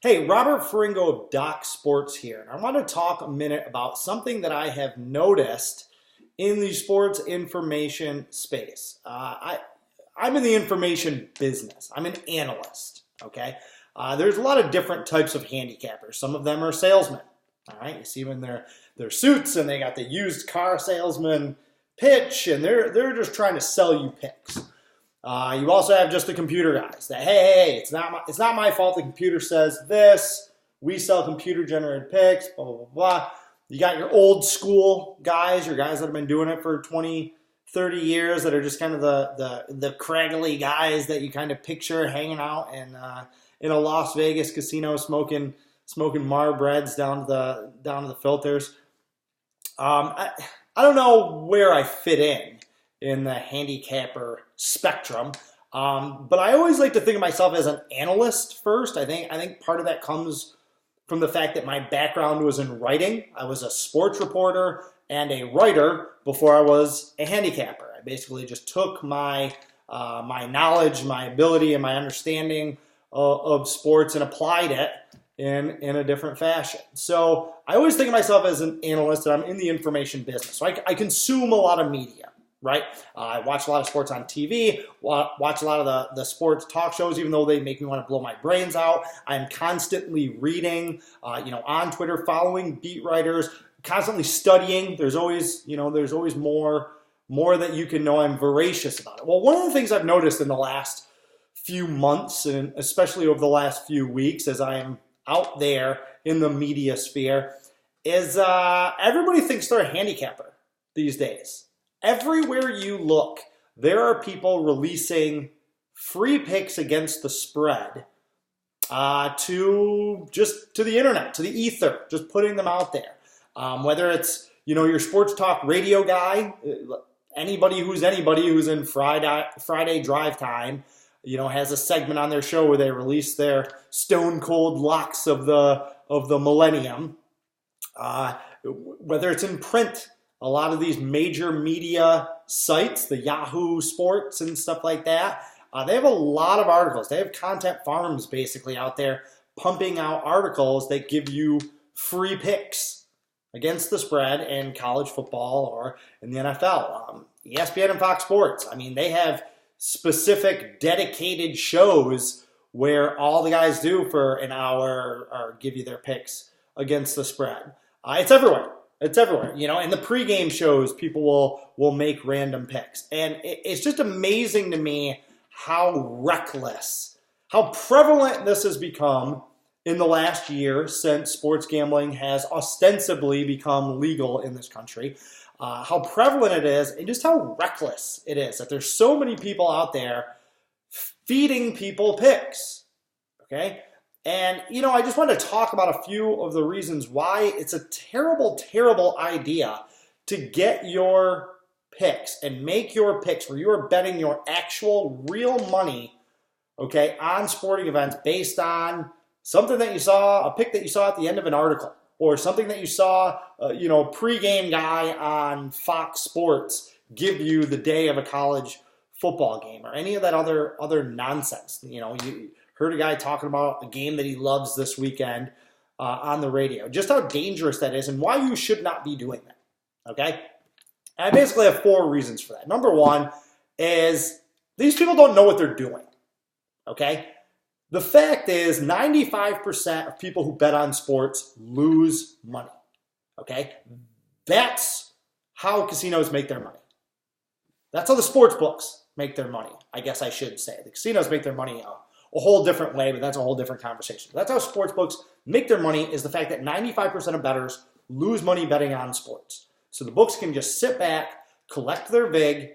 Hey, Robert Ferringo of Doc Sports here, and I want to talk a minute about something that I have noticed in the sports information space. I'm in the information business. I'm an analyst, okay? There's a lot of different types of handicappers. Some of them are salesmen, all right? You see them in their suits, and they got the used car salesman pitch, and they're just trying to sell you picks. You also have just the computer guys that, hey, it's not my fault the computer says this. We sell computer-generated picks, blah, blah, blah, blah. You got your old school guys, your guys that have been doing it for 20, 30 years that are just kind of the craggly guys that you kind of picture hanging out in a Las Vegas casino smoking Marbreds down to the filters. I don't know where I fit in the handicapper spectrum. But I always like to think of myself as an analyst first. I think part of that comes from the fact that my background was in writing. I was a sports reporter and a writer before I was a handicapper. I basically just took my knowledge, my ability, and my understanding of sports and applied it in a different fashion. So I always think of myself as an analyst, and I'm in the information business. So I consume a lot of media. Right? I watch a lot of sports on TV, watch a lot of the sports talk shows, even though they make me want to blow my brains out. I'm constantly reading, on Twitter, following beat writers, constantly studying. There's always more that you can know. I'm voracious about it. Well, one of the things I've noticed in the last few months, and especially over the last few weeks as I am out there in the media sphere, is everybody thinks they're a handicapper these days. Everywhere you look, there are people releasing free picks against the spread to the internet, to the ether, just putting them out there. Whether it's your sports talk radio guy, anybody who's in Friday drive time, has a segment on their show where they release their stone cold locks of the millennium. Whether it's in print. A lot of these major media sites, the Yahoo Sports and stuff like that, they have a lot of articles. They have content farms basically out there pumping out articles that give you free picks against the spread in college football or in the NFL. ESPN and Fox Sports, they have specific dedicated shows where all the guys do for an hour or give you their picks against the spread. It's everywhere. It's everywhere, in the pregame shows, people will make random picks. And it's just amazing to me how reckless, how prevalent this has become in the last year since sports gambling has ostensibly become legal in this country. How prevalent it is and just how reckless it is that there's so many people out there feeding people picks, okay? And, I just want to talk about a few of the reasons why it's a terrible, terrible idea to get your picks and make your picks where you are betting your actual real money, okay, on sporting events based on something that you saw, a pick that you saw at the end of an article, or something that you saw, pregame guy on Fox Sports give you the day of a college football game, or any of that other nonsense. You heard a guy talking about a game that he loves this weekend on the radio. Just how dangerous that is and why you should not be doing that, okay? And I basically have 4 reasons for that. Number 1 is these people don't know what they're doing, okay? The fact is 95% of people who bet on sports lose money, okay? That's how casinos make their money. That's how the sports books make their money, I guess I should say. The casinos make their money a whole different way, but that's a whole different conversation. That's how sports books make their money, is the fact that 95% of bettors lose money betting on sports. So the books can just sit back, collect their vig,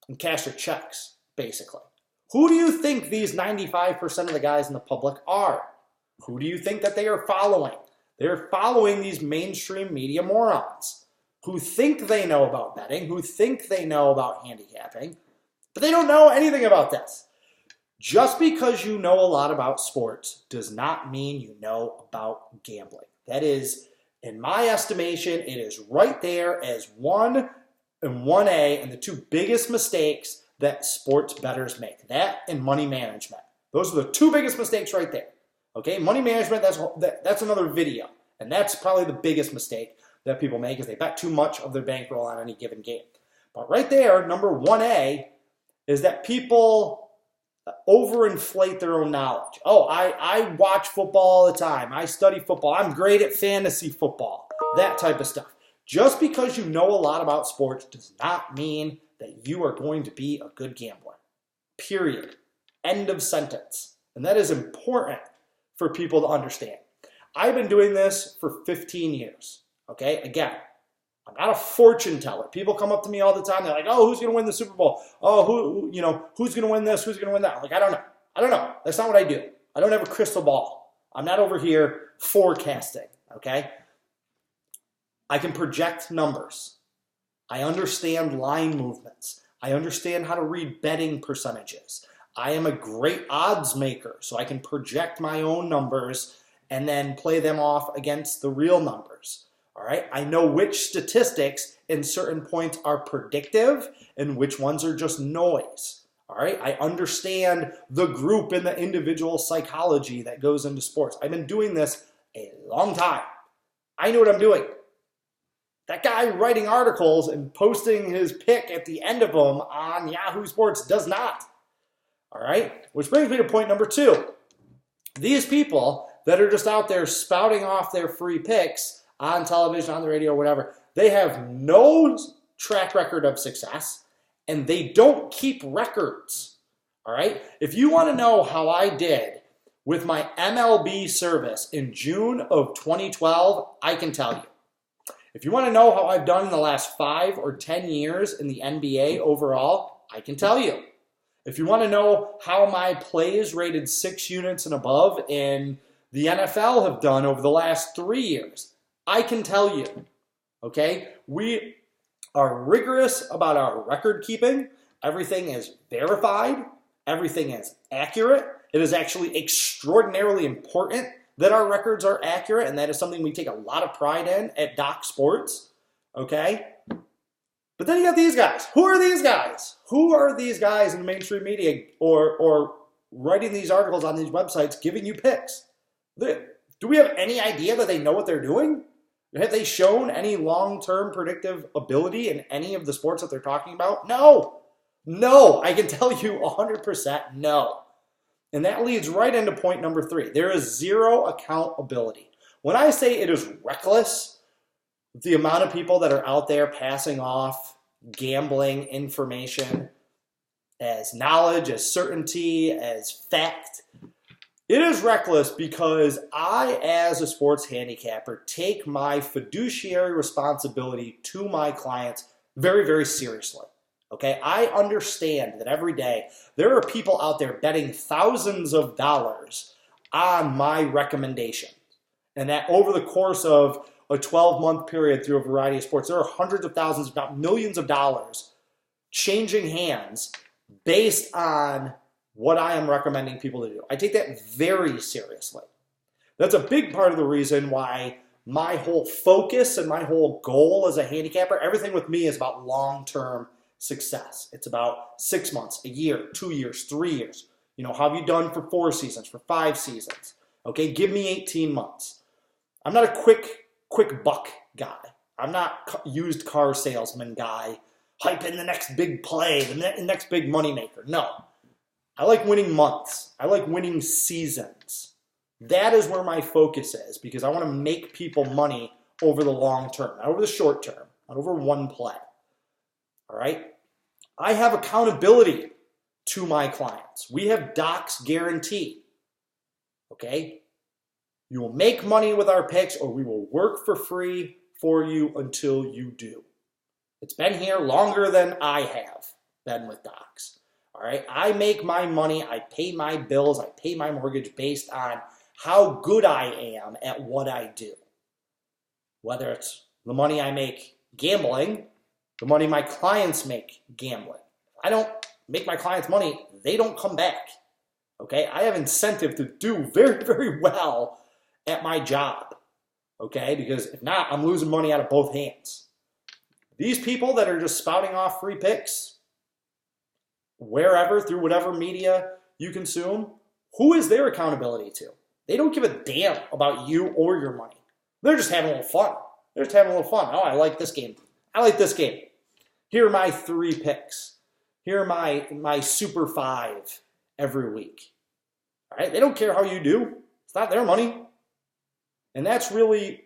and cash their checks, basically. Who do you think these 95% of the guys in the public are? Who do you think that they are following? They're following these mainstream media morons who think they know about betting, who think they know about handicapping, but they don't know anything about this. Just because you know a lot about sports does not mean you know about gambling. That is, in my estimation, it is right there as 1 and 1A and the 2 biggest mistakes that sports bettors make. That and money management. Those are the 2 biggest mistakes right there. Okay, money management, that's another video. And that's probably the biggest mistake that people make is they bet too much of their bankroll on any given game. But right there, number 1A, is that people overinflate their own knowledge. Oh, I watch football all the time. I study football. I'm great at fantasy football. That type of stuff. Just because you know a lot about sports does not mean that you are going to be a good gambler. Period. End of sentence. And that is important for people to understand. I've been doing this for 15 years. Okay? Again, I'm not a fortune teller. People come up to me all the time. They're like, oh, who's going to win the Super Bowl? Oh, who's going to win this? Who's going to win that? I'm like, I don't know. I don't know. That's not what I do. I don't have a crystal ball. I'm not over here forecasting. Okay? I can project numbers. I understand line movements. I understand how to read betting percentages. I am a great odds maker, so I can project my own numbers and then play them off against the real numbers. All right, I know which statistics in certain points are predictive and which ones are just noise. All right, I understand the group and the individual psychology that goes into sports. I've been doing this a long time. I know what I'm doing. That guy writing articles and posting his pick at the end of them on Yahoo Sports does not. All right, which brings me to point number 2. These people that are just out there spouting off their free picks on television, on the radio, whatever, they have no track record of success and they don't keep records. All right, if you want to know how I did with my MLB service in June of 2012, I can tell you. If you want to know how I've done in the last 5 or 10 years in the NBA overall, I can tell you. If you want to know how my plays rated 6 units and above in the NFL have done over the last 3 years, I can tell you. Okay? We are rigorous about our record keeping. Everything is verified. Everything is accurate. It is actually extraordinarily important that our records are accurate, and that is something we take a lot of pride in at Doc Sports, okay? But then you got these guys. Who are these guys? Who are these guys in the mainstream media or writing these articles on these websites giving you picks? Do we have any idea that they know what they're doing? Have they shown any long-term predictive ability in any of the sports that they're talking about? No. No, I can tell you 100% no. And that leads right into point number 3. There is zero accountability. When I say it is reckless, the amount of people that are out there passing off gambling information as knowledge, as certainty, as fact, it is reckless because I, as a sports handicapper, take my fiduciary responsibility to my clients very, very seriously. Okay, I understand that every day there are people out there betting thousands of dollars on my recommendations. And that over the course of a 12-month period through a variety of sports, there are hundreds of thousands, if not millions of dollars changing hands based on what I am recommending people to do. I take that very seriously. That's a big part of the reason why my whole focus and my whole goal as a handicapper, everything with me is about long-term success. It's about 6 months, a year, 2 years, 3 years. You know, how have you done for 4 seasons, for 5 seasons? Okay, give me 18 months. I'm not a quick buck guy. I'm not used car salesman guy, hyping the next big play, the next big moneymaker. No. I like winning months. I like winning seasons. That is where my focus is because I want to make people money over the long term, not over the short term, not over one play. All right? I have accountability to my clients. We have Doc's guarantee. Okay? You will make money with our picks or we will work for free for you until you do. It's been here longer than I have been with Doc's. All right? I make my money, I pay my bills, I pay my mortgage based on how good I am at what I do. Whether it's the money I make gambling, the money my clients make gambling. If I don't make my clients money, they don't come back. Okay? I have incentive to do very, very well at my job. Okay? Because if not, I'm losing money out of both hands. These people that are just spouting off free picks, wherever, through whatever media you consume, who is their accountability to? They don't give a damn about you or your money. They're just having a little fun. They're just having a little fun. Oh, I like this game. I like this game. Here are my 3 picks. Here are my Super 5 every week. All right? They don't care how you do. It's not their money. And that's really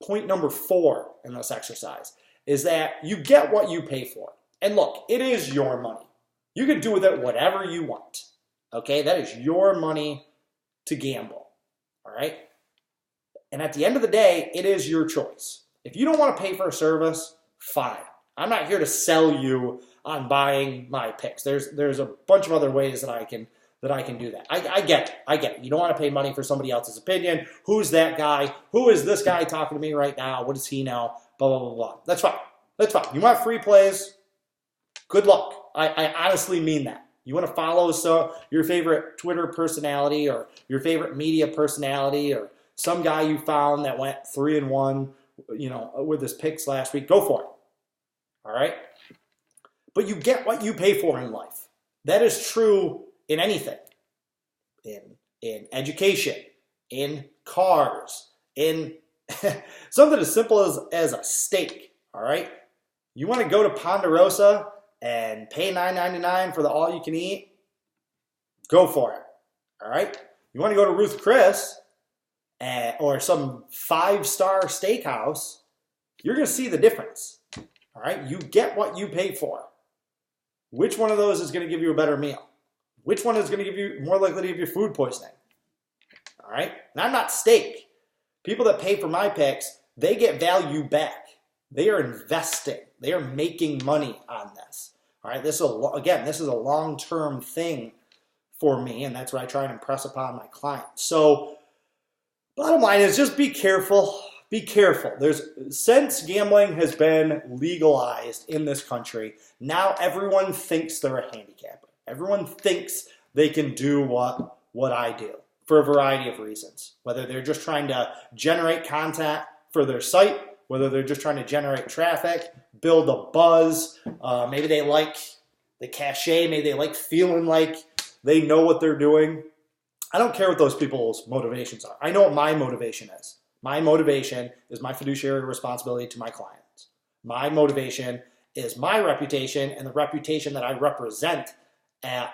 point number 4 in this exercise, is that you get what you pay for. And look, it is your money. You can do with it whatever you want. Okay? That is your money to gamble. All right? And at the end of the day, it is your choice. If you don't want to pay for a service, fine. I'm not here to sell you on buying my picks. There's a bunch of other ways that I can do that. I get it. I get it. You don't want to pay money for somebody else's opinion. Who's that guy? Who is this guy talking to me right now? What does he know? Blah, blah, blah, blah. That's fine. That's fine. You want free plays? Good luck. I honestly mean that. You want to follow your favorite Twitter personality or your favorite media personality or some guy you found that went 3-1, with his picks last week, go for it. All right? But you get what you pay for in life. That is true in anything. In education, in cars, in something as simple as a steak. All right? You want to go to Ponderosa and pay $9.99 for the all-you-can-eat? Go for it. All right? You want to go to Ruth Chris or some 5-star steakhouse, you're going to see the difference. All right? You get what you pay for. Which one of those is going to give you a better meal? Which one is going to give you more likely to give you food poisoning? All right? And I'm not steak. People that pay for my picks, they get value back. They are investing. They are making money on this. All right? This is a long-term thing for me, and that's what I try and impress upon my clients. So, bottom line is just be careful. Be careful. Since gambling has been legalized in this country, now everyone thinks they're a handicapper. Everyone thinks they can do what I do for a variety of reasons. Whether they're just trying to generate content for their site, whether they're just trying to generate traffic, build a buzz. Maybe they like the cachet. Maybe they like feeling like they know what they're doing. I don't care what those people's motivations are. I know what my motivation is. My motivation is my fiduciary responsibility to my clients. My motivation is my reputation and the reputation that I represent at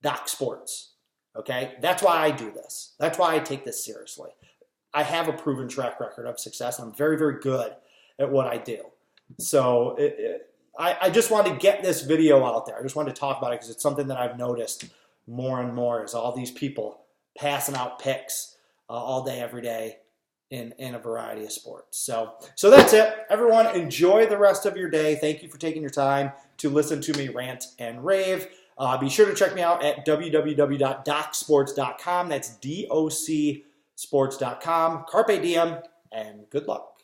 Doc Sports. Okay? That's why I do this. That's why I take this seriously. I have a proven track record of success, and I'm very, very good at what I do. So I just wanted to get this video out there. I just wanted to talk about it because it's something that I've noticed more and more is all these people passing out picks all day, every day in a variety of sports. So that's it. Everyone, enjoy the rest of your day. Thank you for taking your time to listen to me rant and rave. Be sure to check me out at www.docsports.com. That's DOC sports.com. Carpe diem, and good luck.